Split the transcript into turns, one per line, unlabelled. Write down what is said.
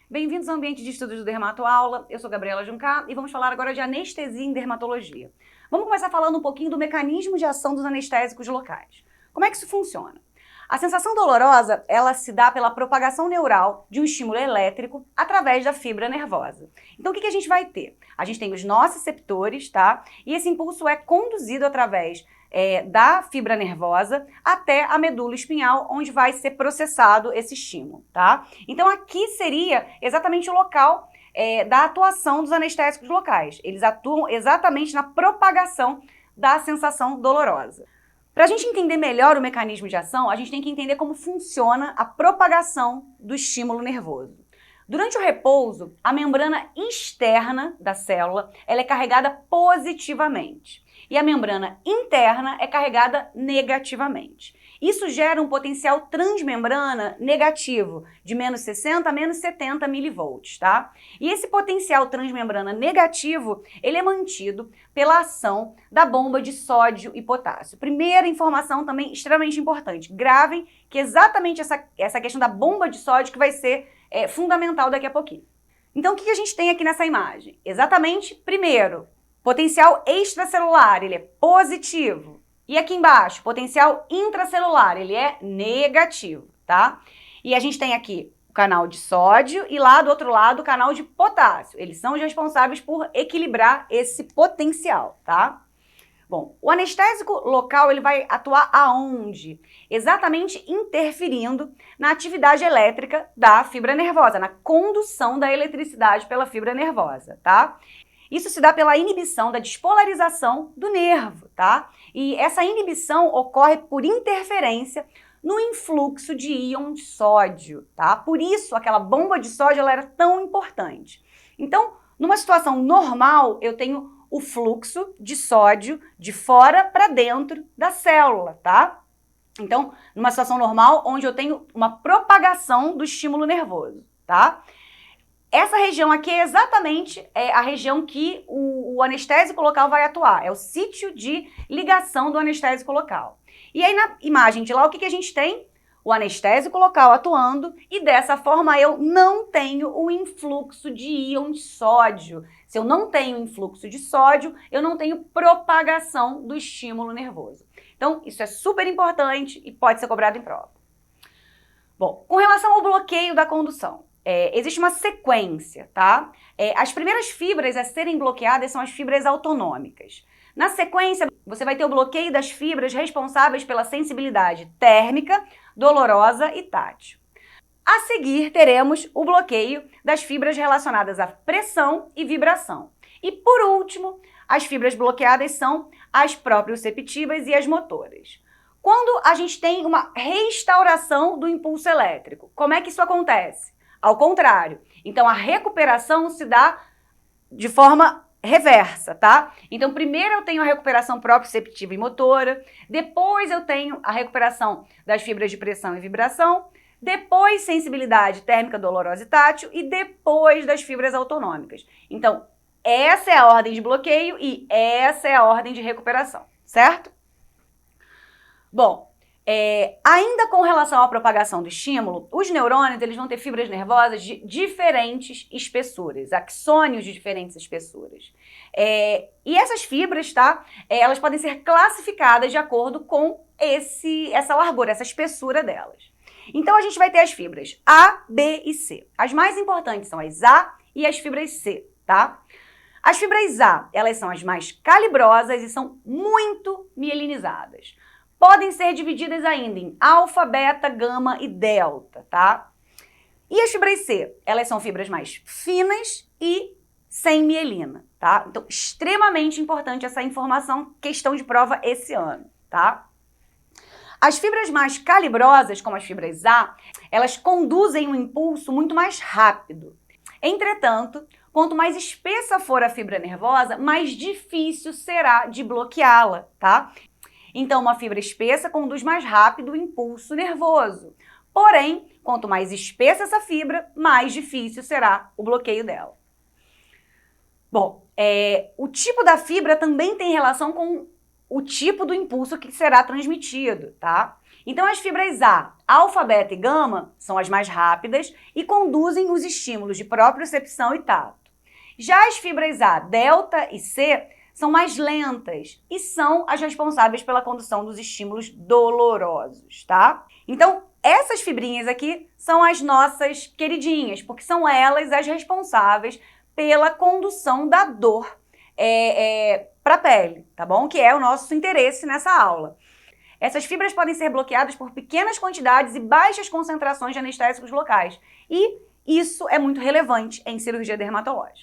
Bem-vindos ao ambiente de estudos do Dermatoaula. Eu sou Gabriela Juncá e vamos falar agora de anestesia em dermatologia. Vamos começar falando um pouquinho do mecanismo de ação dos anestésicos locais. Como é que isso funciona? A sensação dolorosa, ela se dá pela propagação neural de um estímulo elétrico através da fibra nervosa. Então, o que a gente vai ter? A gente tem os nociceptores, tá? E esse impulso é conduzido através da fibra nervosa até a medula espinhal, onde vai ser processado esse estímulo, tá? Então, aqui seria exatamente o local da atuação dos anestésicos locais. Eles atuam exatamente na propagação da sensação dolorosa. Para a gente entender melhor o mecanismo de ação, a gente tem que entender como funciona a propagação do estímulo nervoso. Durante o repouso, a membrana externa da célula ela é carregada positivamente e a membrana interna é carregada negativamente. Isso gera um potencial transmembrana negativo, de menos 60 a menos 70 milivolts, tá? E esse potencial transmembrana negativo, ele é mantido pela ação da bomba de sódio e potássio. Primeira informação também extremamente importante, gravem que exatamente essa questão da bomba de sódio que vai ser fundamental daqui a pouquinho. Então, o que a gente tem aqui nessa imagem? Exatamente, primeiro, potencial extracelular, ele é positivo. E aqui embaixo, potencial intracelular, ele é negativo, tá? E a gente tem aqui o canal de sódio e lá do outro lado o canal de potássio. Eles são os responsáveis por equilibrar esse potencial, tá? Bom, o anestésico local ele vai atuar aonde? Exatamente interferindo na atividade elétrica da fibra nervosa, na condução da eletricidade pela fibra nervosa, tá? Isso se dá pela inibição da despolarização do nervo, tá? E essa inibição ocorre por interferência no influxo de íon de sódio, tá? Por isso aquela bomba de sódio ela era tão importante. Então, numa situação normal, eu tenho o fluxo de sódio de fora para dentro da célula, tá? Então, numa situação normal, onde eu tenho uma propagação do estímulo nervoso, tá? Essa região aqui é exatamente a região que o anestésico local vai atuar, é o sítio de ligação do anestésico local. E aí na imagem de lá, o que a gente tem? O anestésico local atuando e dessa forma eu não tenho o influxo de íon de sódio. Se eu não tenho influxo de sódio, eu não tenho propagação do estímulo nervoso. Então, isso é super importante e pode ser cobrado em prova. Bom, com relação ao bloqueio da condução, existe uma sequência, tá? As primeiras fibras a serem bloqueadas são as fibras autonômicas. Na sequência, você vai ter o bloqueio das fibras responsáveis pela sensibilidade térmica, dolorosa e tátil. A seguir, teremos o bloqueio das fibras relacionadas à pressão e vibração. E, por último, as fibras bloqueadas são as proprioceptivas e as motoras. Quando a gente tem uma restauração do impulso elétrico, como é que isso acontece? Ao contrário. Então, a recuperação se dá de forma reversa, tá? Então, primeiro eu tenho a recuperação proprioceptiva e motora, depois eu tenho a recuperação das fibras de pressão e vibração, depois sensibilidade térmica, dolorosa e tátil e depois das fibras autonômicas. Então, essa é a ordem de bloqueio e essa é a ordem de recuperação, certo? Bom, ainda com relação à propagação do estímulo, os neurônios eles vão ter fibras nervosas de diferentes espessuras, axônios de diferentes espessuras. E essas fibras, tá? Elas podem ser classificadas de acordo com essa largura, essa espessura delas. Então a gente vai ter as fibras A, B e C. As mais importantes são as A e as fibras C, tá? As fibras A, elas são as mais calibrosas e são muito mielinizadas. Podem ser divididas ainda em alfa, beta, gama e delta, tá? E as fibras C, elas são fibras mais finas e sem mielina, tá? Então, extremamente importante essa informação, questão de prova esse ano, tá? As fibras mais calibrosas, como as fibras A, elas conduzem um impulso muito mais rápido. Entretanto, quanto mais espessa for a fibra nervosa, mais difícil será de bloqueá-la, tá? Então, uma fibra espessa conduz mais rápido o impulso nervoso. Porém, quanto mais espessa essa fibra, mais difícil será o bloqueio dela. Bom, o tipo da fibra também tem relação com o tipo do impulso que será transmitido, tá? Então, as fibras A, alfa, beta e gama são as mais rápidas e conduzem os estímulos de propriocepção e tato. Já as fibras A, delta e C são mais lentas e são as responsáveis pela condução dos estímulos dolorosos, tá? Então, essas fibrinhas aqui são as nossas queridinhas, porque são elas as responsáveis pela condução da dor para a pele, tá bom? Que é o nosso interesse nessa aula. Essas fibras podem ser bloqueadas por pequenas quantidades e baixas concentrações de anestésicos locais. E isso é muito relevante em cirurgia dermatológica.